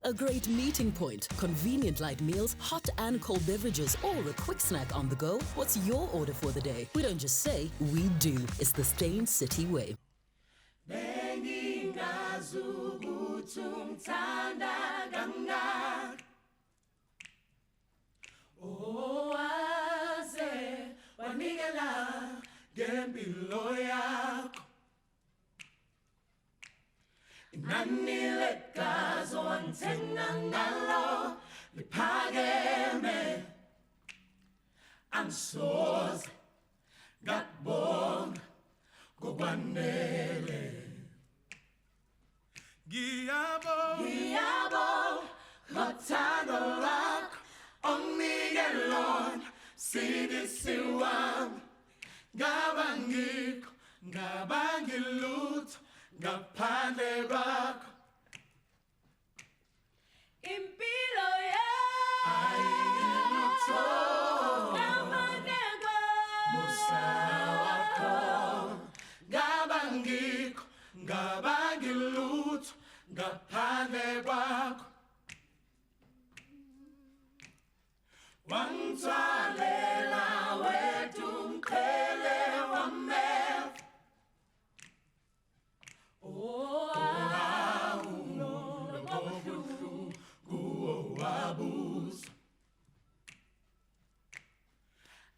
A great meeting point, convenient light meals, hot and cold beverages, or a quick snack on the go? What's your order for the day? We don't just say, we do. It's the Stain City way. Nanilekazo antenangalo liphakeme ansoze ngakubonga kokwanele ngiyabonga ngothando lwakho onginike lona sidisi wami ngabangilutho ngaphandle kwakho impilo ayilutho ngaphandle kwakho musa wakho ngabangilutho ngaphandle kwakho wangithwalela wethu umqhele wameva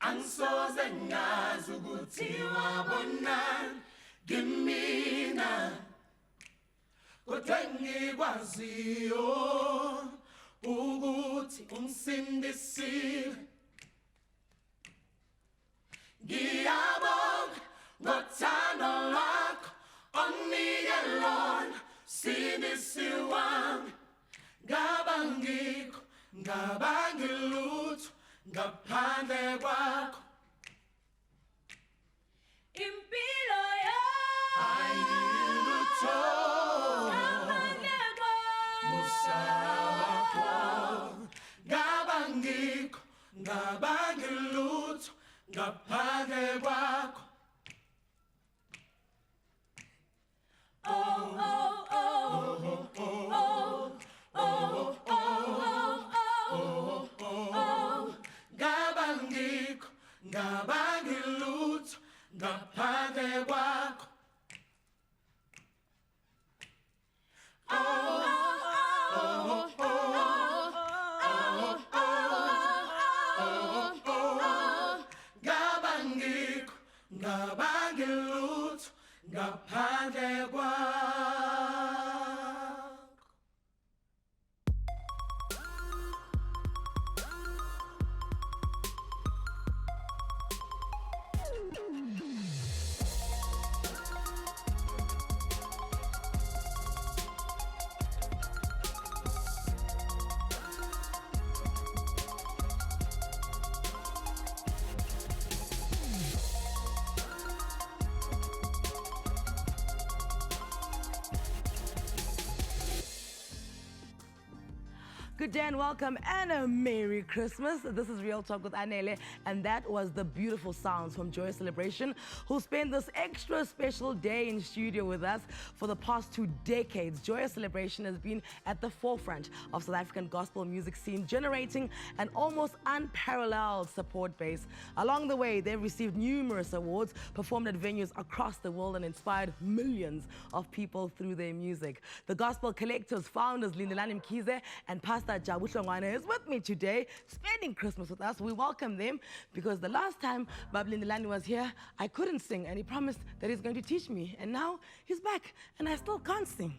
ansoze ngazi ukuthi wabonani ngimina kodwa ngikwaziyo ukuthi umsindisile ngiyabonga ngothando lwakho onginike lona sidisi wami ngabangilutho ngaphandle kwakho impilo ayilutho ngaphandle kwakho musa wakho ngabangilutho ngaphandle kwakho ngabangilutho ngaphandle kwakho ngabangilutho ngaphandle kwakho. Good day and welcome and a Merry Christmas. This is Real Talk with Anele, and that was the beautiful sounds from Joyous Celebration, who spent this extra special day in studio with us for the past 2 decades. Joyous Celebration has been at the forefront of South African gospel music scene, generating an almost unparalleled support base. Along the way, they've received numerous awards, performed at venues across the world, and inspired millions of people through their music. The Gospel Collective's founders, Anele Mdoda and Pastor Joyous is with me today, spending Christmas with us. We welcome them because the last time Anele was here, I couldn't sing, and he promised that he's going to teach me. And now he's back, and I still can't sing.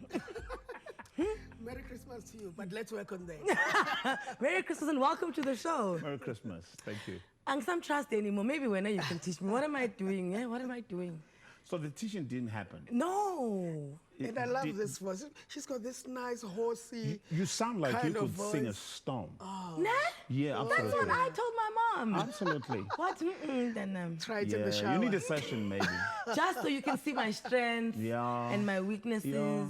Merry Christmas to you, but let's work on that. Merry Christmas and welcome to the show. Merry Christmas. Thank you. I'm some trust anymore. Maybe when you can teach me. What am I doing? Eh? What am I doing? So the teaching didn't happen? No. And I love this voice. She's got this nice, horsey. You sound like you could voice. sing a storm. Oh. Nah? Yeah, absolutely. That's what I told my mom. Absolutely. What? Then try it in the shower. You need a session, maybe. Just so you can see my strengths and my weaknesses. Yeah.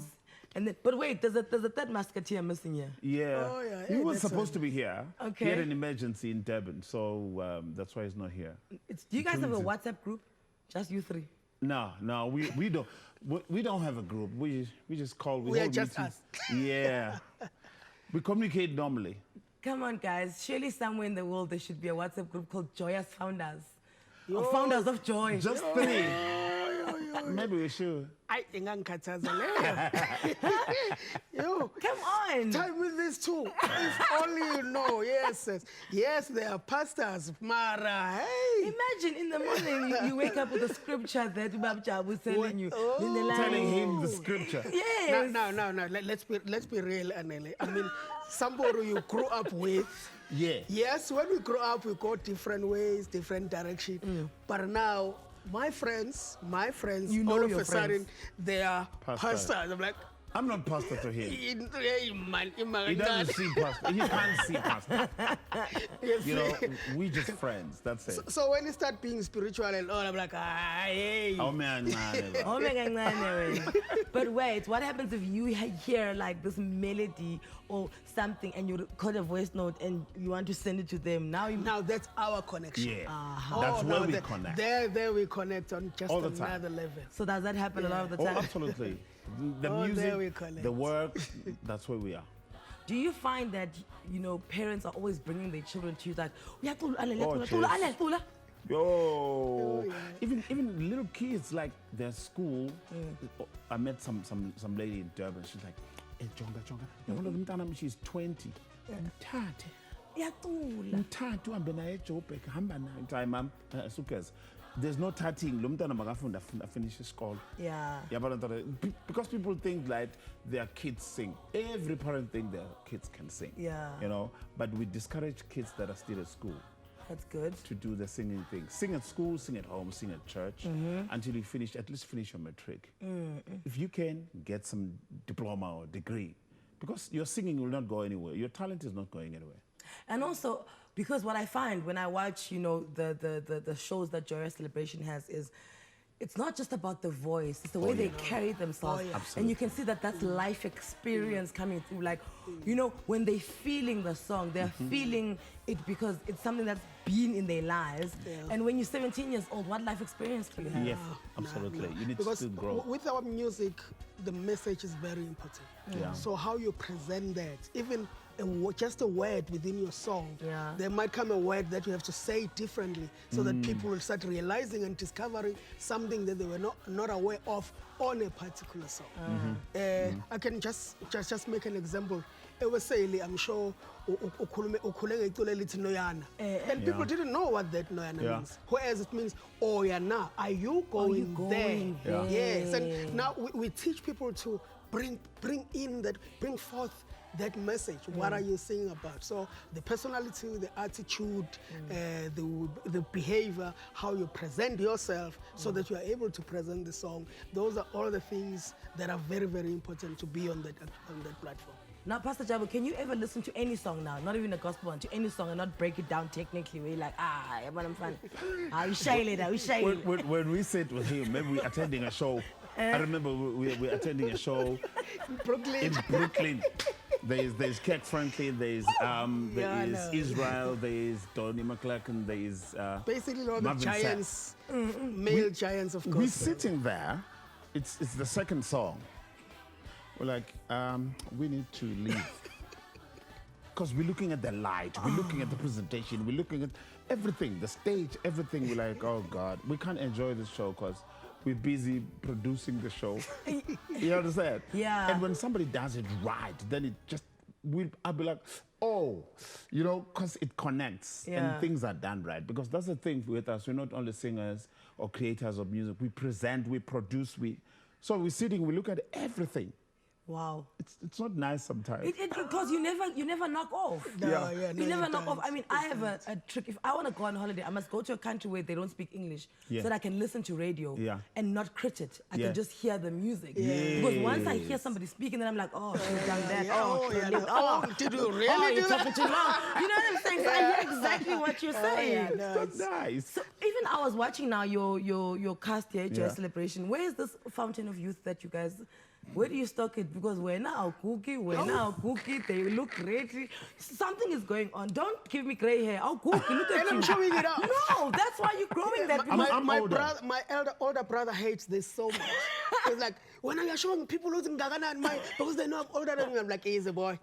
And then, but wait, there's a third musketeer missing here. Yeah. Oh, yeah. He was supposed to be here. Okay. He had an emergency in Durban, so that's why he's not here. Do you guys have a WhatsApp group? Just you three? No, we don't. We don't have a group. We just call. We are just us. Yeah. We communicate normally. Come on, guys. Surely somewhere in the world there should be a WhatsApp group called Joyous Founders. Or Founders of Joy. Just 3. Maybe we should. I think I'm Yo, Come on. time with this too. If only you know. Yes, they are pastors. Mara, hey. Imagine in the morning you wake up with a scripture that Babja was telling you. Telling him the scripture. Yes. No. Let's be real, Anele. I mean, somebody you grew up with. Yeah. Yes, when we grow up, we go different ways, different direction. But now, my friends, You know all of your a sudden, friends. they are Pastors. pastors. I'm like, I'm not pastor to him. he He doesn't see pastor. He can't see pastor. You know, we just friends. That's it. So when you start being spiritual and all, I'm like, hey. Oh man. Oh my God. But wait, what happens if you hear like this melody or something and you record a voice note and you want to send it to them? Now that's our connection. Yeah. That's where we connect. There we connect on just All the time. another level. So does that happen a lot of the Oh, time? absolutely. The Oh, there we music, connect. the work, that's where we are. Do you find that, you know, parents are always bringing their children to you that, Oh, Yo, even little kids, like their school. I met some lady in Durban. She's like, hey, Jonga. She's 20. Mthathu hambe naye eJoburg, hamba naye. Hayi mama, sukas. There's no tatting. Lo mntana makafunda finish isikolo. Yeah. Because people think like their kids sing. Every parent thinks their kids can sing. Yeah. You know, but we discourage kids that are still at school That's good. to do the singing thing. Sing at school, sing at home, sing at church until you finish, at least finish your matric. If you can, get some diploma or degree. Because your singing will not go anywhere. Your talent is not going anywhere. And also, because what I find when I watch, you know, the shows that Joyous Celebration has is, it's not just about the voice, it's the way they carry themselves. And you can see that that's life experience coming through. Like, you know, when they're feeling the song, they're feeling it because it's something that's been in their lives. And when you're 17 years old, what life experience do you have? Yes, absolutely. You need Because to grow. with our music, the message is very important. Yeah. So how you present that, even just a word within your song, there might come a word that you have to say differently so that people will start realizing and discovering something that they were not aware of on a particular song. I can just make an example. I'm sure and people didn't know what that Noyana means. Whereas it means, oh yeah, now are you going there? Yes, and now we teach people to bring forth that message. What are you singing about? So the personality, the attitude, the behavior, how you present yourself so that you are able to present the song. Those are all the things that are very, very important to be on that platform. Now, Pastor Jabu, can you ever listen to any song now, not even a gospel one, to any song and not break it down technically where you're like, I'm fun. We shy later, When we sit with him, maybe we're attending a show. I remember we're attending a show in Brooklyn. There's Kirk Franklin, there is Israel, there is Donnie McClurkin, there is basically all the Marvin giants, male giants of gospel. We're sitting there. It's the second song. We're like, we need to leave. Because we're looking at the light, we're looking at the presentation, we're looking at everything, the stage, everything. We're like, oh God, we can't enjoy this show because we're busy producing the show. You understand? Yeah. And when somebody does it right, then I'll be like, oh, you know, because it connects and things are done right. Because that's the thing with us. We're not only singers or creators of music. We present, we produce, so we're sitting, we look at everything. Wow. It's not nice sometimes. Because you never knock off. You never knock off. I mean, I have a trick. If I want to go on holiday, I must go to a country where they don't speak English so that I can listen to radio and not crit it. I can just hear the music. Because once I hear somebody speaking, then I'm like, oh, she's done that. Did you really do you're talking too long. You know what I'm saying? So I hear exactly what you're saying. It's not nice. So even I was watching now your cast here, Joyous Celebration. Where is this fountain of youth that you guys Where do you stock it? Because we're now cookie, they look great. Something is going on. Don't give me gray hair. Oh, cookie, look at And you. I'm showing it out. No, that's why you're growing that. My older brother hates this so much. He's like, when are you showing people losing Gagana and mine because they know I'm older than you? I'm like, easy boy.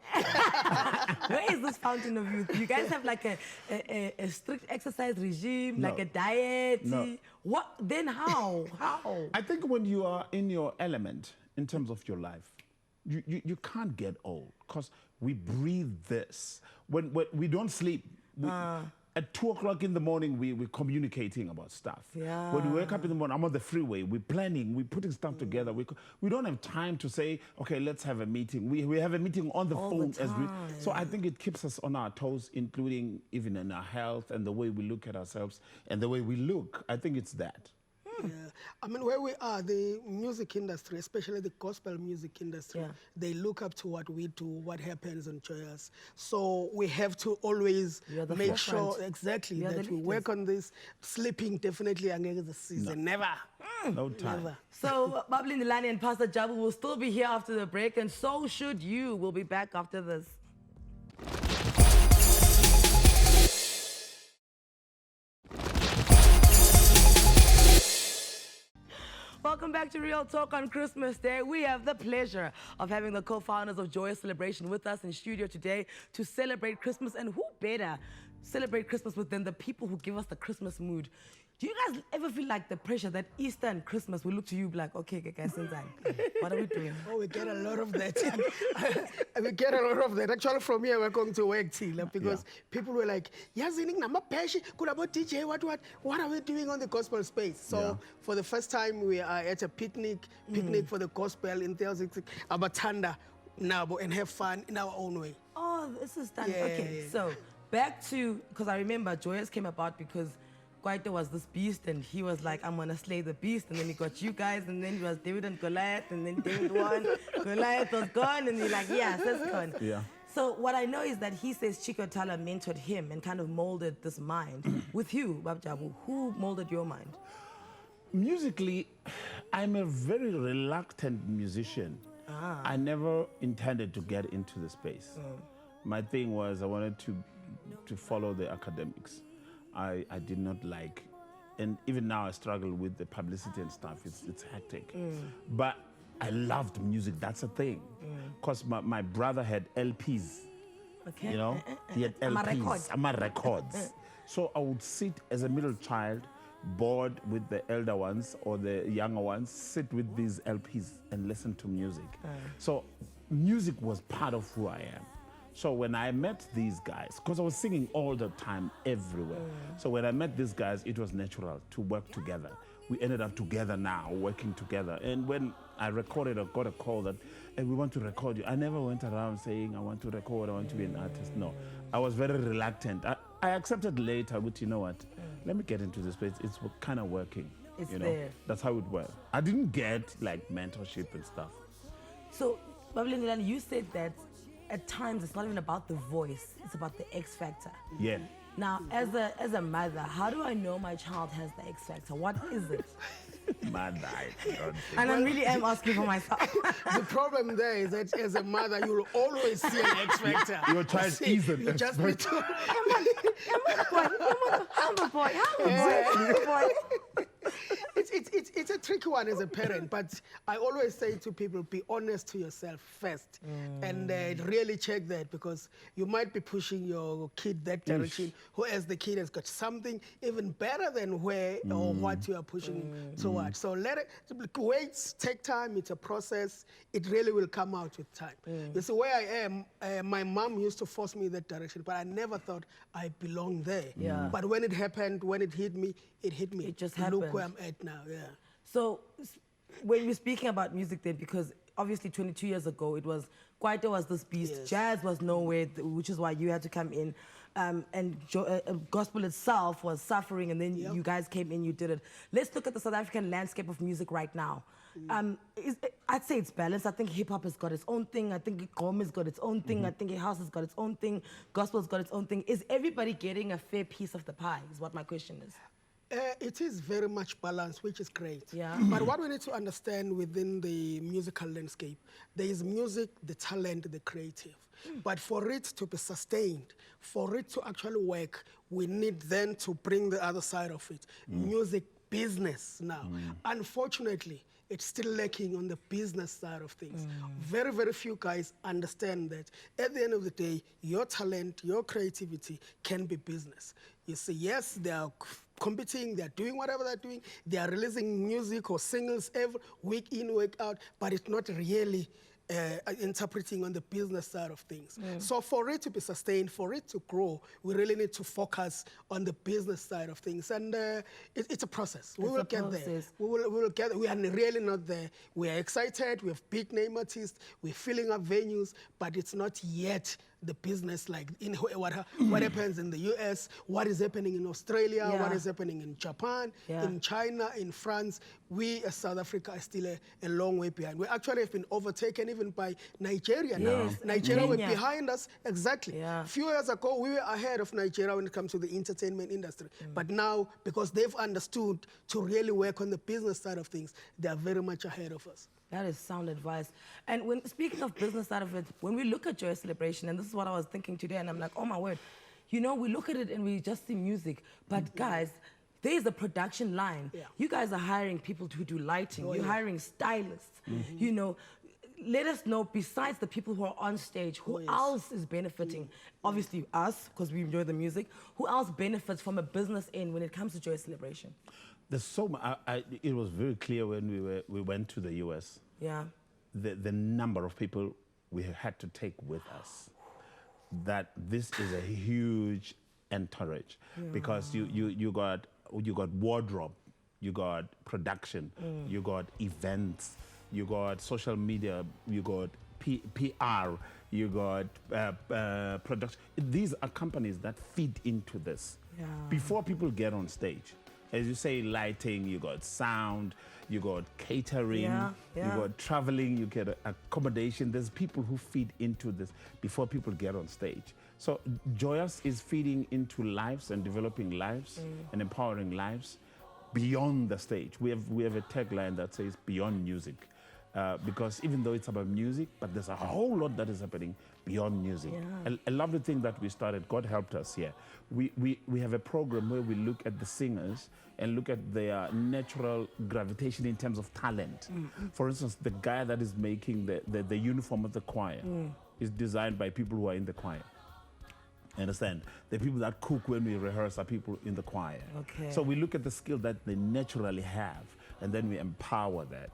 Where is this fountain of youth? You guys have like a strict exercise regime, like a diet. No. What? Then how? How? I think when you are in your element in terms of your life, you can't get old because we breathe this. When we don't sleep, at 2 o'clock in the morning, we're communicating about stuff. Yeah. When we wake up in the morning, I'm on the freeway, we're planning, we're putting stuff together. We don't have time to say, okay, let's have a meeting. We have a meeting on the phone. So I think it keeps us on our toes, including even in our health and the way we look at ourselves and the way we look. I think it's that. Yeah. I mean, where we are, the music industry, especially the gospel music industry, they look up to what we do, what happens on Joyous. So we have to always make sure that we work on this. Sleeping definitely against the season. Never. No time. Never. So, Bubbly Nilani and Pastor Jabu will still be here after the break, and so should you. We'll be back after this. Welcome back to Real Talk on Christmas Day. We have the pleasure of having the co-founders of Joyous Celebration with us in studio today to celebrate Christmas. And who better celebrate Christmas with than the people who give us the Christmas mood? Do you guys ever feel like the pressure that Easter and Christmas, we look to you like, okay, guys, what are we doing? Oh, we get a lot of that. We get a lot of that. Actually, from here, we're going to work, Tila, because people were like, DJ, what are we doing on the gospel space? So for the first time, we are at a picnic for the gospel in Abatanda, Nabo, and have fun in our own way. Oh, this is done. Okay, so back to, because I remember Joyous came about because Kwaito was this beast, and he was like, I'm gonna slay the beast, and then he got you guys, and then it was David and Goliath, and then David won, Goliath was gone, and you're like, yes, that's gone. Yeah. So what I know is that he says Chico Tala mentored him and kind of molded this mind. With you, Babjabu, who molded your mind? Musically, I'm a very reluctant musician. I never intended to get into the space. My thing was I wanted to follow the academics. I did not like, and even now I struggle with the publicity and stuff. It's hectic. But I loved music. That's a thing. Because my brother had LPs. Okay. You know, he had LPs. I'm a records. So I would sit as a middle child, bored with the elder ones or the younger ones, sit with these LPs and listen to music. So music was part of who I am. So when I met these guys, because I was singing all the time, everywhere. So when I met these guys, it was natural to work together. We ended up together now, working together. And when I recorded, I got a call that, hey, we want to record you. I never went around saying, I want to record, I want to be an artist. No, I was very reluctant. I accepted later, but you know what? Let me get into this place. It's kind of working. It's there. That's how it worked. I didn't get like mentorship and stuff. So, Babylon Nilani, you said that at times it's not even about the voice, it's about the X factor. Yeah. Now, as a mother, how do I know my child has the X factor? What is it? Mad I don't think. And I really am asking for myself. The problem there is that as a mother, you will always see an X factor. Your child is an You X just need to. Humble boy. It's a tricky one as a parent, but I always say to people, be honest to yourself first and really check that, because you might be pushing your kid that direction, whereas the kid has got something even better than where or what you are pushing towards. So let it wait, take time. It's a process. It really will come out with time. You see, where I am, my mom used to force me that direction, but I never thought I belonged there. Yeah. But when it happened, when it hit me, it hit me. It just happened. Look where I'm at now, yeah. So when you're speaking about music then, because obviously 22 years ago, it was, Kwaito was this beast, jazz was nowhere, which is why you had to come in. And gospel itself was suffering, and then you guys came in, you did it. Let's look at the South African landscape of music right now. I'd say it's balanced. I think hip-hop has got its own thing. I think Gqom has got its own thing. I think house has got its own thing. Gospel's got its own thing. Is everybody getting a fair piece of the pie, is what my question is. It is very much balanced, which is great. Yeah. But what we need to understand within the musical landscape, there is music, the talent, the creative. But for it to be sustained, for it to actually work, we need then to bring the other side of it. Music business now. Unfortunately, it's still lacking on the business side of things. Very, very few guys understand that at the end of the day, your talent, your creativity can be business. You see, yes, they are competing, they're doing whatever they're doing, they are releasing music or singles every week in, week out, but it's not really interpreting on the business side of things. So for it to be sustained, for it to grow, we really need to focus on the business side of things. And it's a process. We will get there. We will get there. We are really not there. We are excited. We have big name artists. We're filling up venues, but it's not yet the business like in what happens in the US, what is happening in Australia, what is happening in Japan, in China, in France. We as South Africa are still a long way behind. We actually have been overtaken even by Nigeria now. Nigeria were behind us, exactly. A few years ago, we were ahead of Nigeria when it comes to the entertainment industry. But now, because they've understood to really work on the business side of things, they are very much ahead of us. That is sound advice. And when speaking of business side of it, when we look at Joyous Celebration, and this is what I was thinking today, and I'm like, oh my word, you know, we look at it and we just see music, but guys, there's a production line. You guys are hiring people to do lighting. You're hiring stylists. You know, let us know, besides the people who are on stage, who else is benefiting? Obviously us, because we enjoy the music. Who else benefits from a business end when it comes to Joyous Celebration? There's so much. It was very clear when we went to the US. The number of people we had to take with us. That this is a huge entourage because you got wardrobe, you got production, you got events, you got social media, you got PR, you got production. These are companies that feed into this before people get on stage. As you say, lighting, you got sound, you got catering, you got traveling, you get accommodation. There's people who feed into this before people get on stage. So Joyous is feeding into lives and developing lives and empowering lives beyond the stage. We have a tagline that says beyond music. Because even though it's about music, but there's a whole lot that is happening beyond music. A lovely thing that we started, God helped us here. We have a program where we look at the singers and look at their natural gravitation in terms of talent. For instance, the guy that is making the uniform of the choir is designed by people who are in the choir. Understand? The people that cook when we rehearse are people in the choir. So we look at the skill that they naturally have, and then we empower that.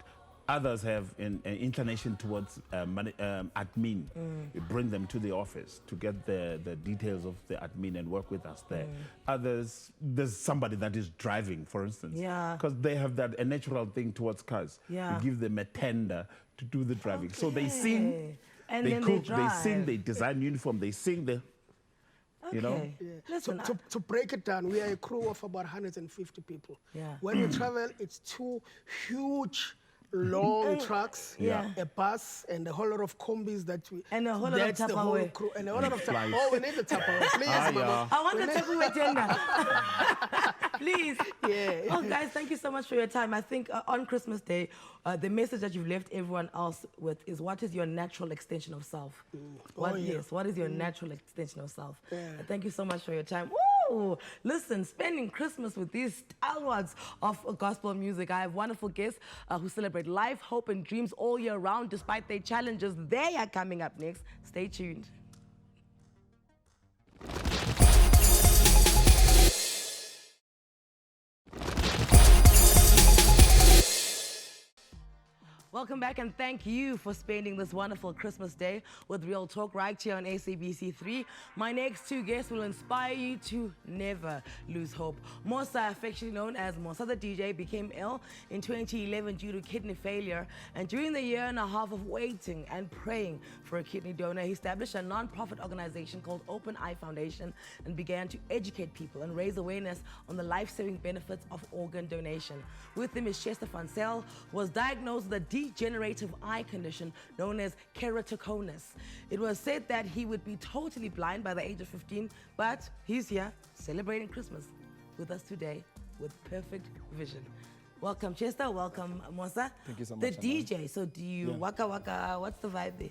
Others have an inclination towards admin. We bring them to the office to get the details of the admin and work with us there. Others, there's somebody that is driving, for instance. Because they have a natural thing towards cars. We give them a tender to do the driving. So they sing, and they cook, they sing, they design uniform, they sing, you know? Listen, to break it down, we are a crew of about 150 people. When we travel, it's two huge long trucks, a bus, and a whole lot of combis that we... And a whole lot of the whole Tupperware. crew. And a whole lot of Tupperware. Oh, we need the Tupperware. Please, Mama. I want the Tupperware tender. Please. Oh, guys, thank you so much for your time. I think on Christmas Day, the message that you've left everyone else with is, what is your natural extension of self? What is your natural extension of self? Thank you so much for your time. Woo! Listen, spending Christmas with these stalwarts of gospel music. I have wonderful guests who celebrate life, hope, and dreams all year round despite their challenges. They are coming up next. Stay tuned. Welcome back, and thank you for spending this wonderful Christmas day with Real Talk right here on SABC 3. My next two guests will inspire you to never lose hope. Mosa, affectionately known as Mosa the DJ, became ill in 2011 due to kidney failure, and during the year and a half of waiting and praying for a kidney donor, he established a non-profit organization called Open Eye Foundation and began to educate people and raise awareness on the life-saving benefits of organ donation. With him is Chester Van Zyl, who was diagnosed with a degenerative eye condition known as keratoconus. It was said that he would be totally blind by the age of 15, but he's here celebrating Christmas with us today. with perfect vision. Welcome, Chester. Welcome, Mosa. Thank you so The much, DJ. So do you waka waka? What's the vibe there?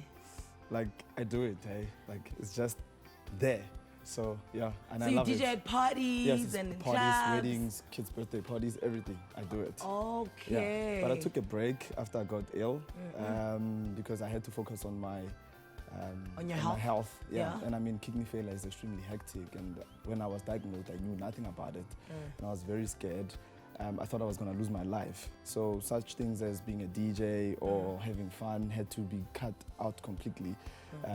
Like, I do it, hey? Like, it's just there. So, yeah, and So I you love DJ it. at parties Yes, and parties, clubs? weddings, kids' birthday parties, everything. I do it. Okay. Yeah, but I took a break after I got ill because I had to focus on my On your my health? health. Yeah. Yeah. And I mean, kidney failure is extremely hectic. And when I was diagnosed, I knew nothing about it, and I was very scared. I thought I was going to lose my life. So such things as being a DJ or having fun had to be cut out completely,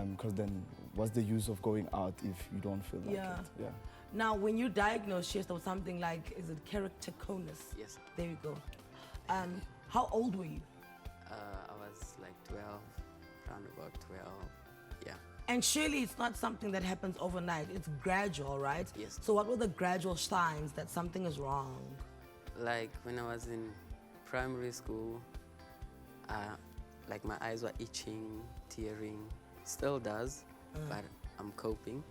because then what's the use of going out if you don't feel like Yeah. it? Yeah. Now, when you diagnosed Chester with something like, is it keratoconus? Yes. There you go. How old were you? I was like 12, around about 12. Yeah. And surely it's not something that happens overnight. It's gradual, right? Yes. So what were the gradual signs that something is wrong? Like when I was in primary school, like my eyes were itching, tearing. Still does, but I'm coping.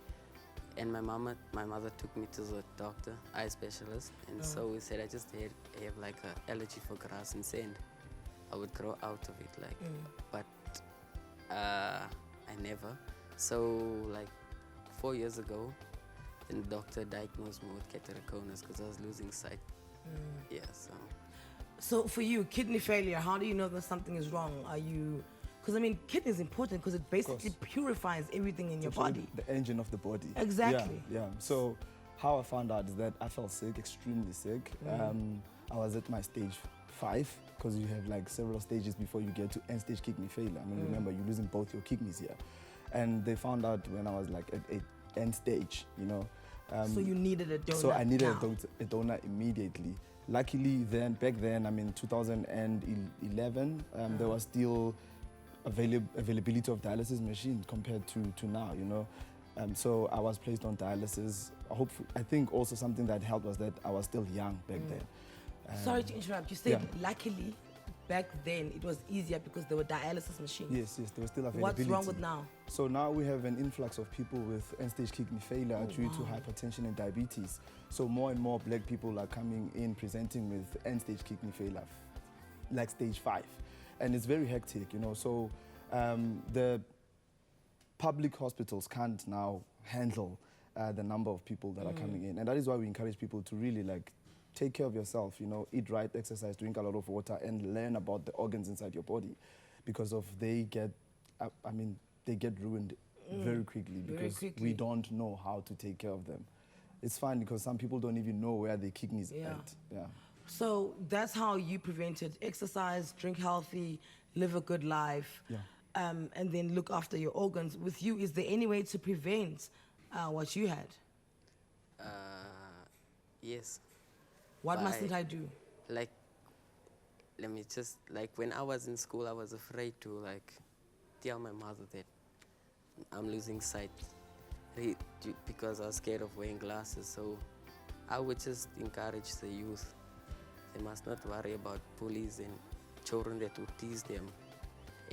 And my mother took me to the doctor, eye specialist, and so we said I just have like an allergy for grass and sand. I would grow out of it, like, but I never. So like 4 years ago, then the doctor diagnosed me with keratoconus because I was losing sight. Yeah, so. So for you, kidney failure, how do you know that something is wrong? Are you, because I mean, kidney is important because it basically purifies everything in your body. The engine of the body. Exactly. Yeah. So how I found out is that I felt sick, extremely sick. I was at my stage 5 because you have like several stages before you get to end-stage kidney failure. I mean, remember, you're losing both your kidneys here. And they found out when I was like at end stage, you know. So you needed a donor. So I needed now. a donor immediately. Luckily, back then, I mean, 2011, there was still availability of dialysis machines compared to now, you know. So I was placed on dialysis. I think also something that helped was that I was still young back then. Sorry to interrupt. You said luckily back then it was easier because there were dialysis machines. Yes, there was still availability. What's wrong with now? So now we have an influx of people with end-stage kidney failure due to hypertension and diabetes. So more and more black people are coming in presenting with end-stage kidney failure, like stage 5. And it's very hectic, you know. So the public hospitals can't now handle the number of people that are coming in. And that is why we encourage people to really like take care of yourself, you know, eat right, exercise, drink a lot of water, and learn about the organs inside your body, because they get ruined very quickly because we don't know how to take care of them. It's fine because some people don't even know where their kidneys are at. Yeah. So that's how you prevented: exercise, drink healthy, live a good life, and then look after your organs. With you, is there any way to prevent what you had? Yes. What mustn't I do? Like, let me just, like when I was in school, I was afraid to like tell my mother that I'm losing sight because I was scared of wearing glasses. So I would just encourage the youth. They must not worry about bullies and children that would tease them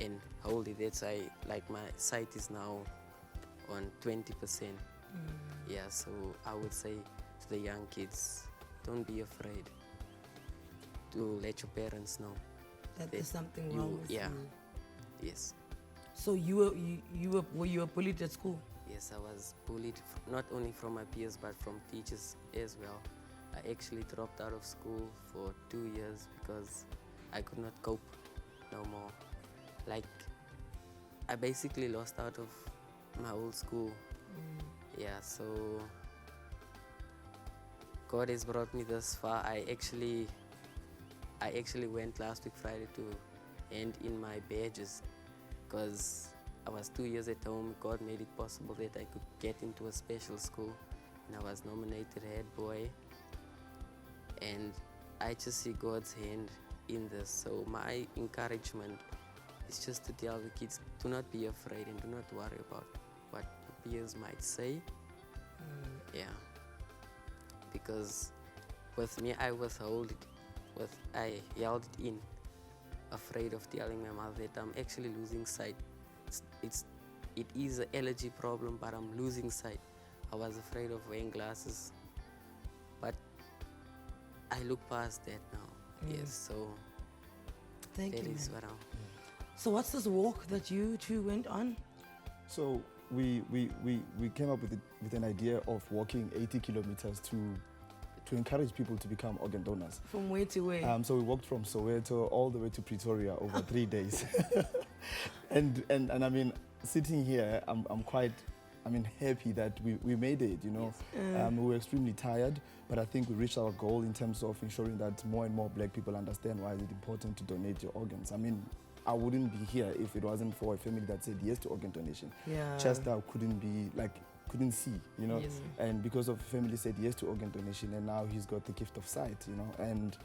and hold it. That's why, like, my sight is now on 20%. Yeah, so I would say to the young kids, don't be afraid to let your parents know That there's something wrong with you. Yes. So were you bullied at school? Yes, I was bullied not only from my peers but from teachers as well. I actually dropped out of school for 2 years because I could not cope no more. Like, I basically lost out of my old school. Yeah, so God has brought me this far. I actually went last week Friday to hand in my badges because I was 2 years at home. God made it possible that I could get into a special school, and I was nominated head boy. And I just see God's hand in this. So my encouragement is just to tell the kids, do not be afraid and do not worry about what your peers might say. Yeah. Because with me, I held it in, afraid of telling my mother that I'm actually losing sight. It is an allergy problem, but I'm losing sight. I was afraid of wearing glasses, but I look past that now. Yes, so Thank that you. is what I'm. So what's this walk that you two went on? So we came up with an idea of walking 80 kilometers to encourage people to become organ donors. From where to where? So we walked from Soweto all the way to Pretoria over 3 days. and I mean, sitting here, I'm quite, I mean, happy that we made it, you know. Yes. We were extremely tired, but I think we reached our goal in terms of ensuring that more and more black people understand why it's important to donate your organs. I mean, I wouldn't be here if it wasn't for a family that said yes to organ donation. Yeah. Chester couldn't see, you know. Yes. And because of family said yes to organ donation, and now he's got the gift of sight, you know. And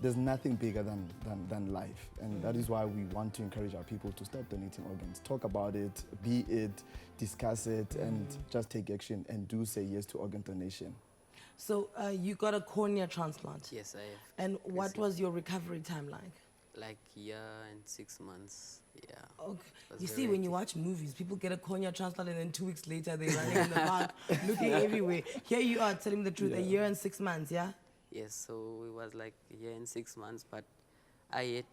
there's nothing bigger than life, and that is why we want to encourage our people to start donating organs. Talk about it, be it, discuss it, and just take action and do say yes to organ donation. So you got a cornea transplant. Yes, I have. And what received, was your recovery time like? like year and 6 months? Yeah. Okay. Was You very see, when you hectic. watch movies, people get a cornea transplant and then 2 weeks later they're running in the park, looking everywhere. Here you are telling me the truth, a year and 6 months, yeah? Yes, so it was like a year and 6 months, but I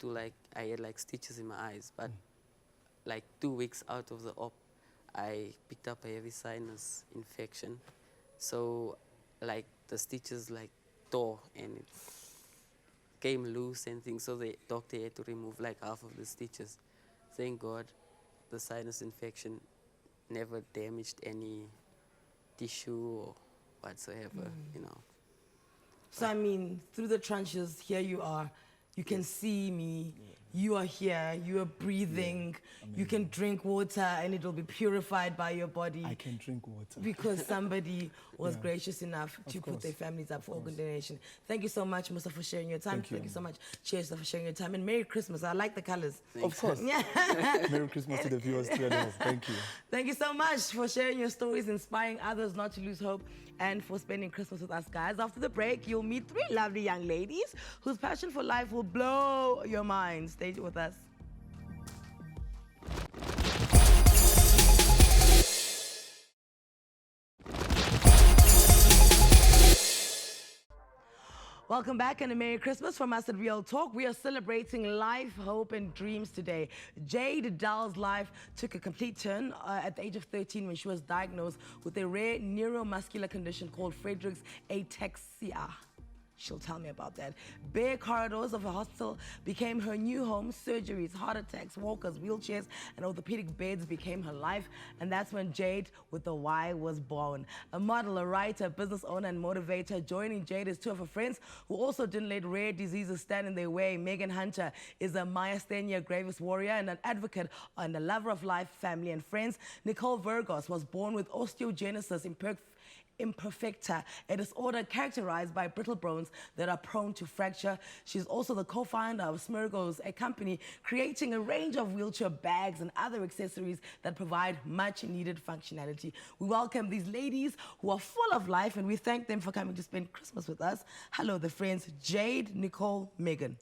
had like stitches in my eyes, but like 2 weeks out of the op, I picked up a heavy sinus infection. So like the stitches like tore and it came loose and things, so the doctor had to remove like half of the stitches. Thank God the sinus infection never damaged any tissue or whatsoever, you know. So, I mean, through the trenches, here you are. You can see me. You are here. You are breathing. You can drink water and it will be purified by your body. I can drink water. Because somebody was gracious enough to put course. their families up for organ donation. Thank you so much, Musa, for sharing your time. Thank you. so much, Chester, for sharing your time. And Merry Christmas. I like the colors. Of course. Yeah. Merry Christmas to the viewers too. Thank you. Thank you so much for sharing your stories, inspiring others not to lose hope, and for spending Christmas with us, guys. After the break, you'll meet 3 lovely young ladies whose passion for life will blow your mind. Stay with us. Welcome back and a Merry Christmas from us at Real Talk. We are celebrating life, hope, and dreams today. Jade Dahl's life took a complete turn at the age of 13 when she was diagnosed with a rare neuromuscular condition called Friedreich's ataxia. She'll tell me about that. Bare corridors of a hospital became her new home. Surgeries, heart attacks, walkers, wheelchairs, and orthopedic beds became her life. And that's when Jade with the Y was born. A model, a writer, business owner, and motivator. Joining Jade is 2 of her friends who also didn't let rare diseases stand in their way. Megan Hunter is a myasthenia gravis warrior and an advocate and a lover of life, family, and friends. Nicole Virgos was born with osteogenesis imperfecta, a disorder characterized by brittle bones that are prone to fracture. She's also the co-founder of Smirgos, a company creating a range of wheelchair bags and other accessories that provide much needed functionality. We welcome these ladies who are full of life and we thank them for coming to spend Christmas with us. Hello, the friends Jade, Nicole, Megan.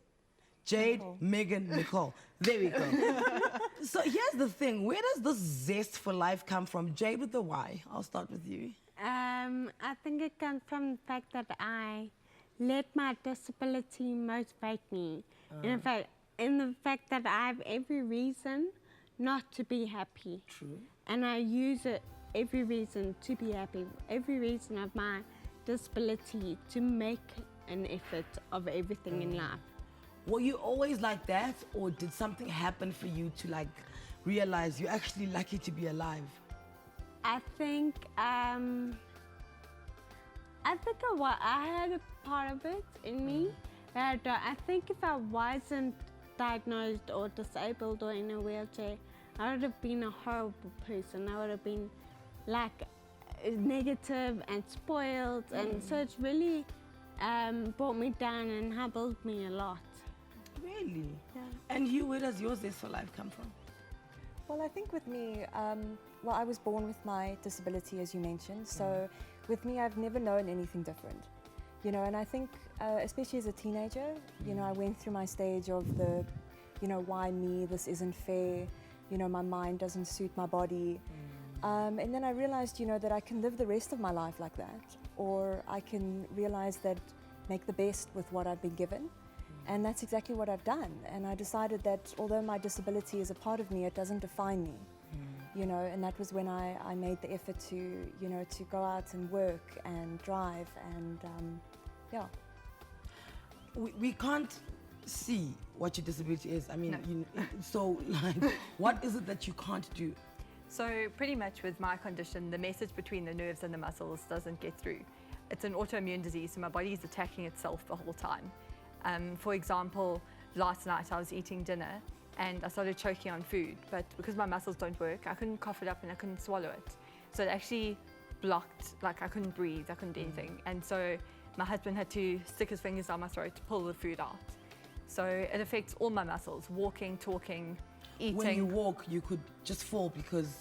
Jade, Nicole. Megan, Nicole. There we go. So here's the thing. Where does this zest for life come from? Jade with the Y. I'll start with you. I think it comes from the fact that I let my disability motivate me. In the fact that I have every reason not to be happy. True. And I use it every reason to be happy, every reason of my disability to make an effort of everything in life. Were you always like that, or did something happen for you to like realize you're actually lucky to be alive? I think I had a part of it in me. That I think if I wasn't diagnosed or disabled or in a wheelchair, I would have been a horrible person. I would have been like negative and spoiled, and so it's really brought me down and humbled me a lot. Really? Yeah. And you, where does your zest for life come from? Well, I think with me, well, I was born with my disability, as you mentioned. So with me, I've never known anything different. You know, and I think, especially as a teenager, you know, I went through my stage of the, you know, why me, this isn't fair, you know, my mind doesn't suit my body. And then I realized, you know, that I can live the rest of my life like that. Or I can realize that, make the best with what I've been given. And that's exactly what I've done. And I decided that although my disability is a part of me, it doesn't define me. You know, and that was when I made the effort to, you know, to go out and work and drive and, yeah. We can't see what your disability is. I mean, so like, what is it that you can't do? So pretty much with my condition, the message between the nerves and the muscles doesn't get through. It's an autoimmune disease, so my body is attacking itself the whole time. For example, last night I was eating dinner and I started choking on food, but because my muscles don't work, I couldn't cough it up and I couldn't swallow it. So it actually blocked, like I couldn't breathe, I couldn't do anything. And so my husband had to stick his fingers down my throat to pull the food out. So it affects all my muscles, walking, talking, eating. When you walk, you could just fall because...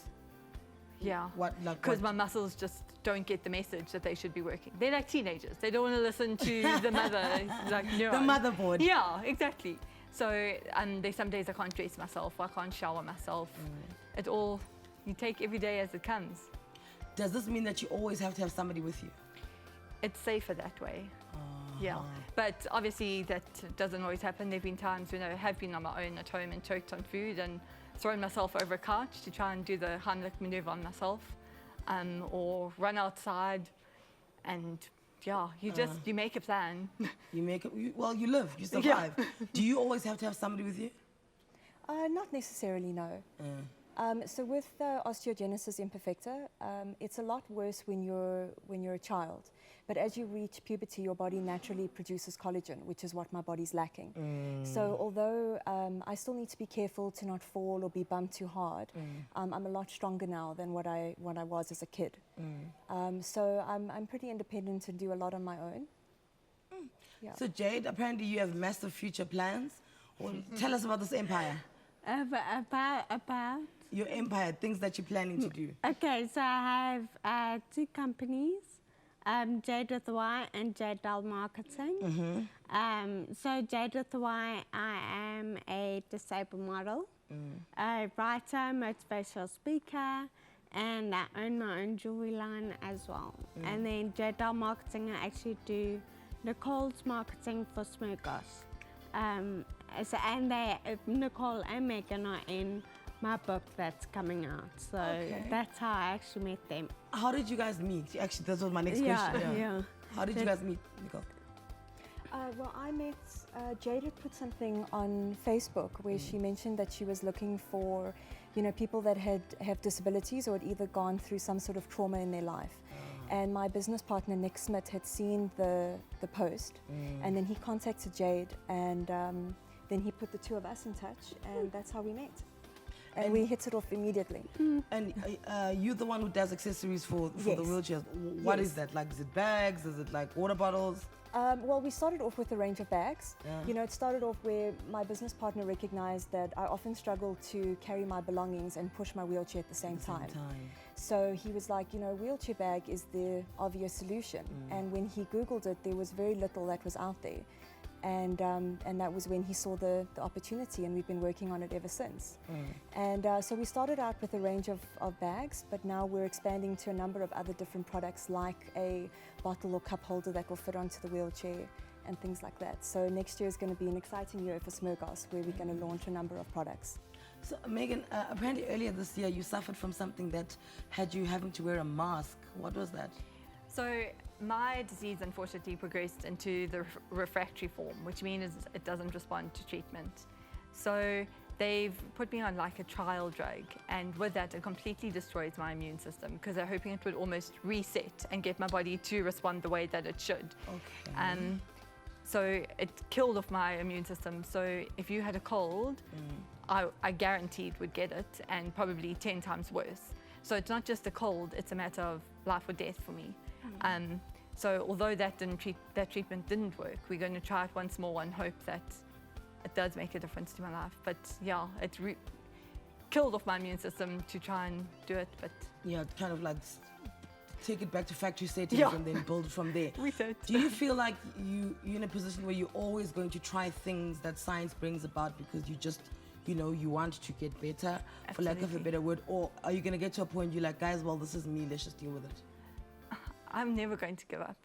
Yeah, Like because my muscles just don't get the message that they should be working. They're like teenagers. They don't want to listen to the mother, like neurons. The motherboard. Yeah, exactly. So there's some days I can't dress myself, I can't shower myself. It all, you take every day as it comes. Does this mean that you always have to have somebody with you? It's safer that way. Yeah, but obviously that doesn't always happen. There've been times when I have been on my own at home and choked on food and thrown myself over a couch to try and do the Hamley maneuver on myself, or run outside, and yeah, you make a plan. You make it. Well, you live, you survive. Yeah. Do you always have to have somebody with you? Not necessarily, no. So with osteogenesis imperfecta, it's a lot worse when you're a child. But as you reach puberty, your body naturally produces collagen, which is what my body's lacking. So although I still need to be careful to not fall or be bumped too hard, I'm a lot stronger now than what I was as a kid. So I'm pretty independent and do a lot on my own. Yeah. So Jade, apparently you have massive future plans. Well, tell us about this empire. About? Your empire, things that you're planning to do. Okay, so I have 2 companies. Jade with Y and Jade Doll Marketing. So Jade with Y, I am a disabled model, a writer, motivational speaker, and I own my own jewelry line as well. And then Jade Doll Marketing, I actually do Nicole's marketing for Smurgos. And Nicole and Megan are in my book that's coming out. So that's how I actually met them. How did you guys meet? Actually, that was my next question. Yeah. How did you guys meet, Nicole? Well, I met, Jade had put something on Facebook where she mentioned that she was looking for, you know, people that have disabilities or had either gone through some sort of trauma in their life. And my business partner, Nick Smith, had seen the post, and then he contacted Jade, and then he put the 2 of us in touch, and that's how we met. And we hit it off immediately. And you're the one who does accessories for the wheelchairs. What is that? Like, is it bags? Is it like water bottles? Well, we started off with a range of bags. You know, it started off where my business partner recognized that I often struggle to carry my belongings and push my wheelchair at the same time. So he was like, you know, a wheelchair bag is the obvious solution. And when he Googled it, there was very little that was out there. And that was when he saw the opportunity, and we've been working on it ever since. And so we started out with a range of bags, but now we're expanding to a number of other different products, like a bottle or cup holder that will fit onto the wheelchair and things like that. So next year is going to be an exciting year for Smurgos, where we're going to launch a number of products. So Megan, apparently earlier this year you suffered from something that had you having to wear a mask. What was that? So my disease unfortunately progressed into the refractory form, which means it doesn't respond to treatment. So they've put me on like a trial drug, and with that it completely destroys my immune system, because they're hoping it would almost reset and get my body to respond the way that it should. So it killed off my immune system. So if you had a cold, I guaranteed would get it, and probably 10 times worse. So it's not just a cold, it's a matter of life or death for me. So although that treatment didn't work, we're going to try it once more and hope that it does make a difference to my life. But yeah, it killed off my immune system to try and do it. But yeah, kind of like take it back to factory settings and then build from there. Do you feel like you're in a position where you're always going to try things that science brings about because you just, you know, you want to get better, for lack of a better word? Or are you going to get to a point you're like, guys, well, this is me, let's just deal with it? I'm never going to give up.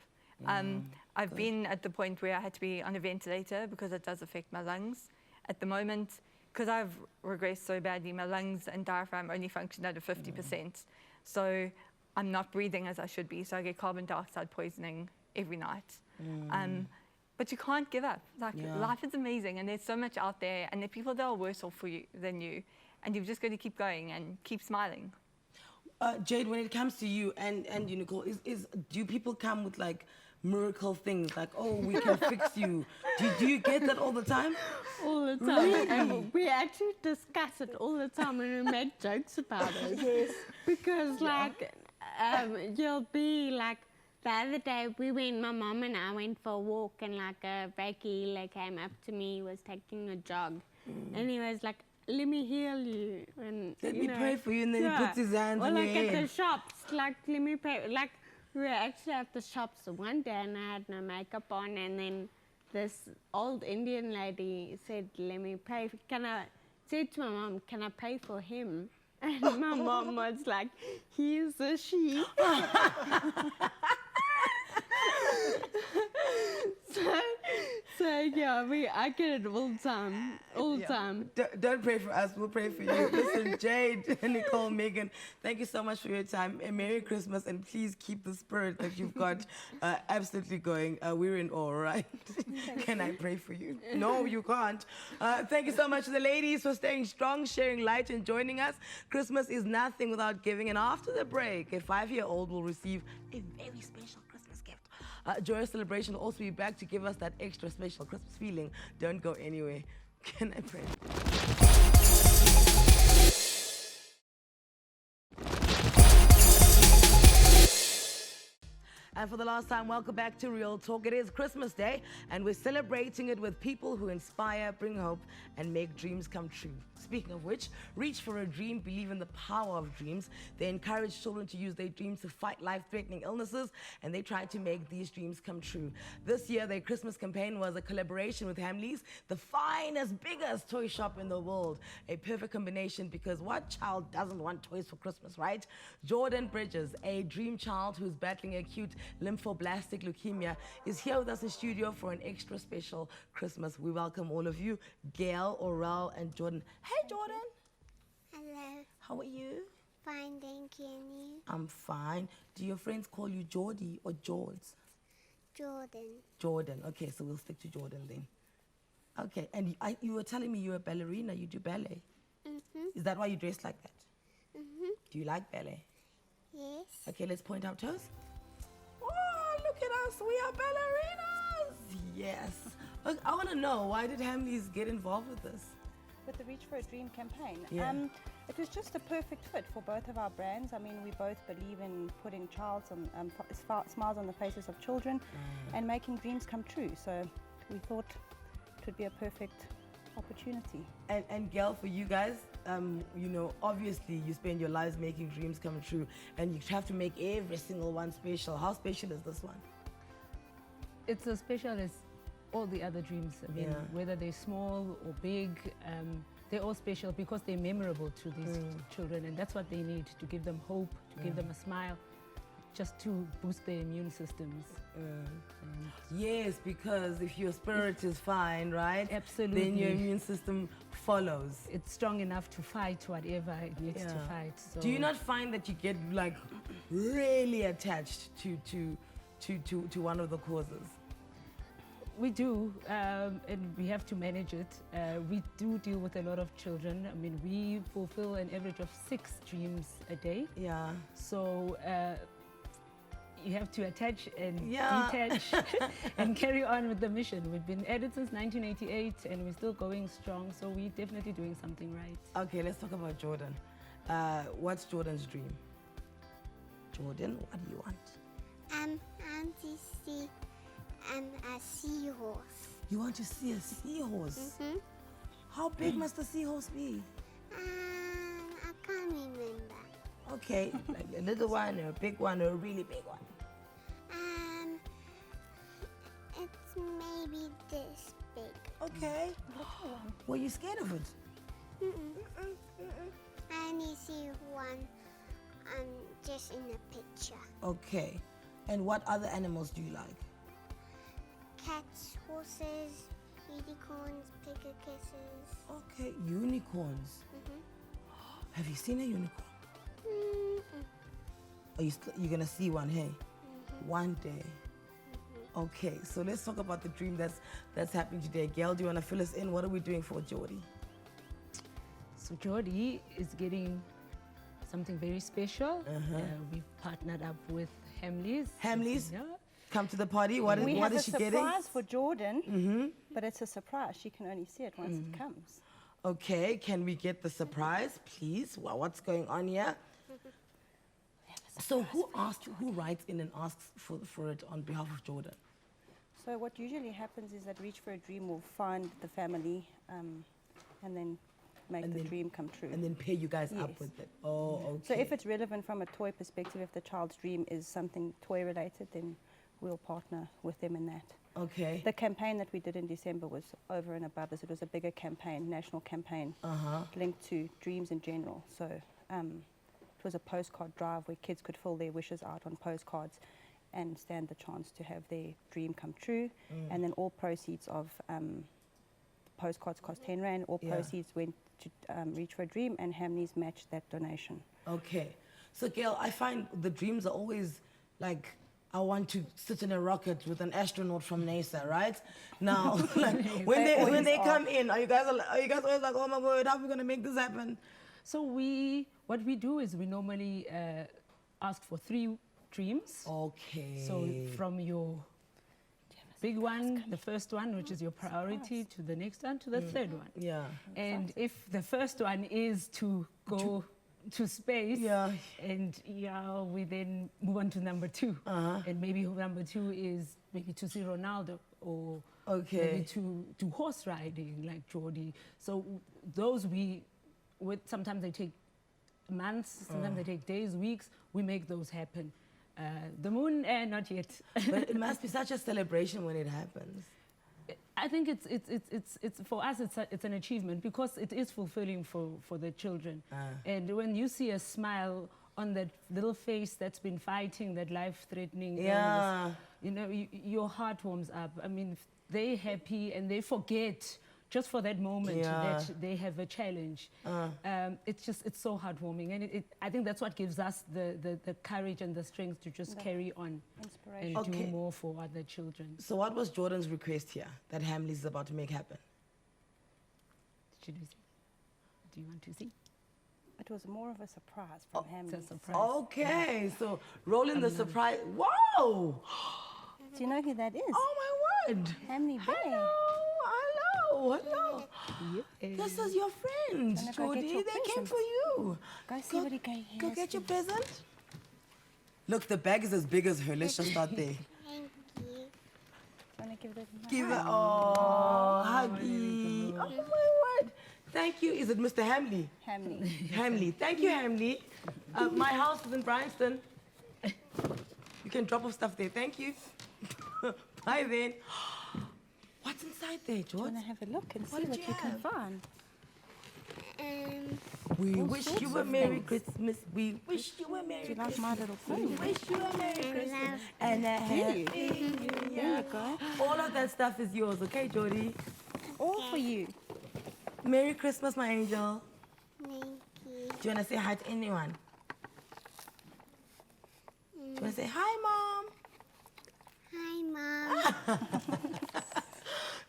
I've been at the point where I had to be on a ventilator because it does affect my lungs. At the moment, because I've regressed so badly, my lungs and diaphragm only function at a 50%. So I'm not breathing as I should be, so I get carbon dioxide poisoning every night. But you can't give up. Like, life is amazing, and there's so much out there, and there are people that are worse off for you than you, and you've just got to keep going and keep smiling. Jade, when it comes to you and you, Nicole, do people come with like miracle things like, oh, we can fix you? Do you get that all the time? All the time. Really? And we actually discuss it all the time and we make jokes about it. Yes. Because like, you'll be like, the other day my mom and I went for a walk, and like a Reiki like came up to me, was taking a jog, and he was like, let me heal you. And let me pray for you, and then he puts his hands on your head. Or like at the shops, like, let me pray. Like, we were actually at the shops one day and I had no makeup on, and then this old Indian lady said, let me pray. Said to my mom, can I pray for him? And my mom was like, he is a she. So yeah, I get it all the time, Don't pray for us, we'll pray for you. Listen, Jade, Nicole, Megan, thank you so much for your time. A Merry Christmas, and please keep the spirit that you've got absolutely going. We're in awe, right? Can I pray for you? No, you can't. Thank you so much to the ladies for staying strong, sharing light, and joining us. Christmas is nothing without giving, and after the break, a 5-year-old will receive a very special Christmas gift. Joyous Celebration will also be back to give us that extra special Christmas feeling. Don't go anywhere. Can I pray? And for the last time, welcome back to Real Talk. It is Christmas Day, and we're celebrating it with people who inspire, bring hope, and make dreams come true. Speaking of which, reach for a dream, believe in the power of dreams. They encourage children to use their dreams to fight life-threatening illnesses, and they try to make these dreams come true. This year, their Christmas campaign was a collaboration with Hamley's, the finest, biggest toy shop in the world. A perfect combination, because what child doesn't want toys for Christmas, right? Jordan Bridges, a dream child who's battling acute lymphoblastic leukemia, is here with us in studio for an extra special Christmas. We welcome all of you, Gail, Orel, and Jordan. Hey, Jordan. Hello. How are you? Fine, thank you. And you? I'm fine. Do your friends call you Geordie or George? Jordan. Jordan. Okay, so we'll stick to Jordan then. Okay, and you were telling me you're a ballerina. You do ballet. Is that why you dress like that? Do you like ballet? Yes. Okay, let's point our toes. Oh, look at us. We are ballerinas. Yes. Look, I want to know, why did Hamleys get involved with this? With the Reach for a Dream campaign. Yeah. It was just a perfect fit for both of our brands. I mean, we both believe in putting smiles on the faces of children and making dreams come true. So we thought it would be a perfect opportunity. And Gail, for you guys, you know, obviously you spend your lives making dreams come true, and you have to make every single one special. How special is this one? It's as special as all the other dreams. I mean, whether they're small or big, they're all special because they're memorable to these children, and that's what they need, to give them hope, to give them a smile, just to boost their immune systems. Yes, because if your spirit is fine, right? Absolutely. Then your immune system follows. It's strong enough to fight whatever it needs to fight. So do you not find that you get like really attached to one of the causes? We do, and we have to manage it. We do deal with a lot of children. I mean, we fulfill an average of 6 dreams a day. Yeah. So you have to attach and detach and carry on with the mission. We've been at it since 1988, and we're still going strong. So we're definitely doing something right. Okay, let's talk about Jordan. What's Jordan's dream? Jordan, what do you want? I want to see a seahorse. You want to see a seahorse? How big must the seahorse be? I can't remember. Okay, like a little one or a big one or a really big one? It's maybe this big. Okay. Were you scared of it? I only see one just in the picture. Okay. And what other animals do you like? cats, horses, unicorns, peacocasses. Okay, unicorns. Have you seen a unicorn? Are you're gonna see one, hey? One day. Okay, so let's talk about the dream that's happening today. Gail, do you wanna fill us in? What are we doing for Jordy? So Jordy is getting something very special. We've partnered up with Hamley's. Hamley's? Yeah. Come to the party. What is she getting? We have a surprise for Jordan, but it's a surprise. She can only see it once it comes. Okay, can we get the surprise, please? Well, what's going on here? So who writes in and asks for it on behalf of Jordan? So what usually happens is that Reach for a Dream will find the family and then make the dream come true. And then pair you guys up Yes. with it. Oh, okay. So if it's relevant from a toy perspective, if the child's dream is something toy related, then we'll partner with them in that. Okay. The campaign that we did in December was over and above this. It was a bigger campaign, national campaign, linked to dreams in general. So it was a postcard drive where kids could fill their wishes out on postcards and stand the chance to have their dream come true. And then all proceeds of postcards cost 10 Rand. All proceeds went to Reach for a Dream, and Hamley's matched that donation. Okay. So Gail, I find the dreams are always like, I want to sit in a rocket with an astronaut from NASA, right? Now, like, when they come in, are you guys always like, oh my word, how are we gonna make this happen? So what we do is we normally ask for 3 dreams. Okay. So from your big one, the first one, which is your priority, to the next one, to the third one. Yeah. And if the first one is to go to space, and we then move on to number 2. And maybe number 2 is maybe to see Ronaldo, or maybe to horse riding like Jordy. So those sometimes they take months, sometimes they take days, weeks. We make those happen. The moon, not yet. But it must be such a celebration when it happens. I think it's for us it's an achievement, because it is fulfilling for the children. And when you see a smile on that little face that's been fighting that life-threatening illness, you know, your heart warms up. I mean, if they're happy and they forget just for that moment that they have a challenge. It's so heartwarming, and I think that's what gives us the courage and the strength to just carry on and do more for other children. So what was Jordan's request here that Hamley's is about to make happen? Should we see? Do you want to see? It was more of a surprise from Hamley. It's a surprise. Okay, so roll in the surprise. Whoa! Do you know who that is? Oh my word! Hamley Bay. Hello. This is your friend, Jordy. They came for you. Go see what he gave. Go get your present. Look, the bag is as big as her. Let's just start there. Thank you. Want to give that? Give it. Oh, huggy. Oh my word. Thank you. Is it Mr. Hamley? Hamley. Hamley. Thank you, Hamley. My house is in Bryanston. You can drop off stuff there. Thank you. Bye then. What's inside there, George? Do you want to have a look and see what you can find? We wish you a Merry Christmas. We wish you a Merry Christmas. Do you like my little thing? We wish you a Merry Christmas and a Happy New Year. There you go. All of that stuff is yours, okay, Jordy? All for you. Merry Christmas, my angel. Thank you. Do you want to say hi to anyone? Do you want to say hi, Mom? Hi, Mom.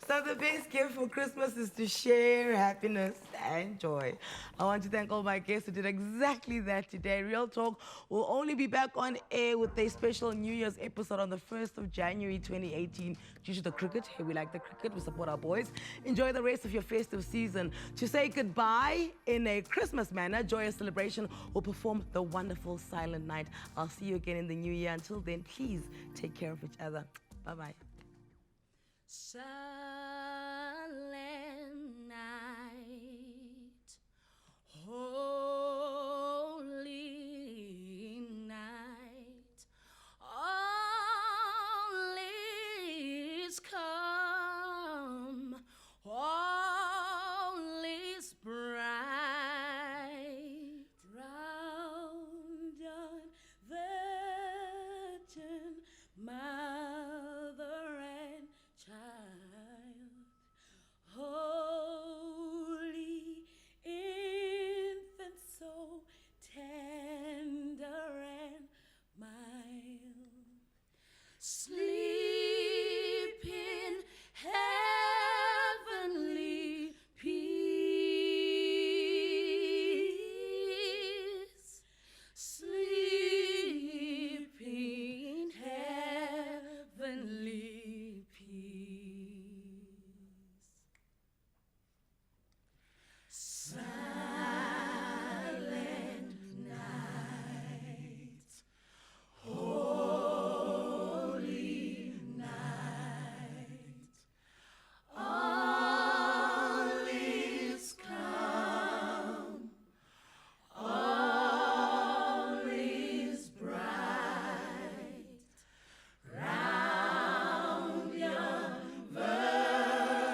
So the best gift for Christmas is to share happiness and joy. I want to thank all my guests who did exactly that today. Real Talk will only be back on air with a special New Year's episode on the 1st of January 2018 due to the cricket. Hey, we like the cricket. We support our boys. Enjoy the rest of your festive season. To say goodbye in a Christmas manner, Joyous Celebration will perform the wonderful Silent Night. I'll see you again in the new year. Until then, please take care of each other. Bye-bye. Silent night, holy night, all is calm, all is bright, round on Virgin Mother and Child. sleep in heavenly peace. Sleep in heavenly peace. Silent night, holy night, all is calm, all is bright, round young virgin,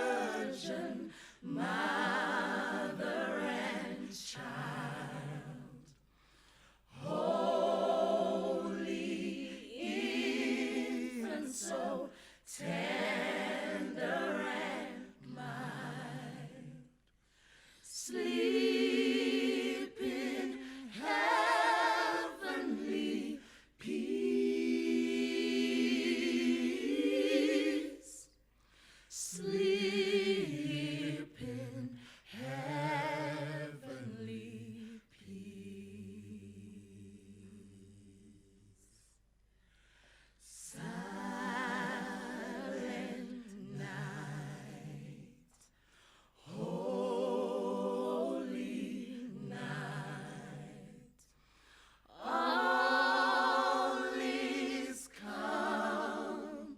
mother and child, holy infant, so tender and mild, sleep in heavenly peace. Sleep in heavenly peace. Silent night, holy night, all is calm,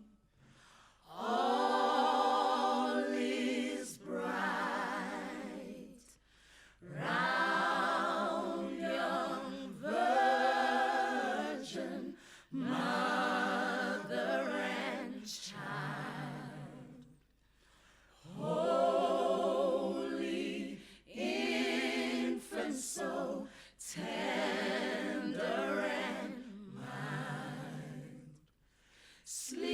all is bright, round young virgin, mother and child, holy infant, so tender and mild, sleep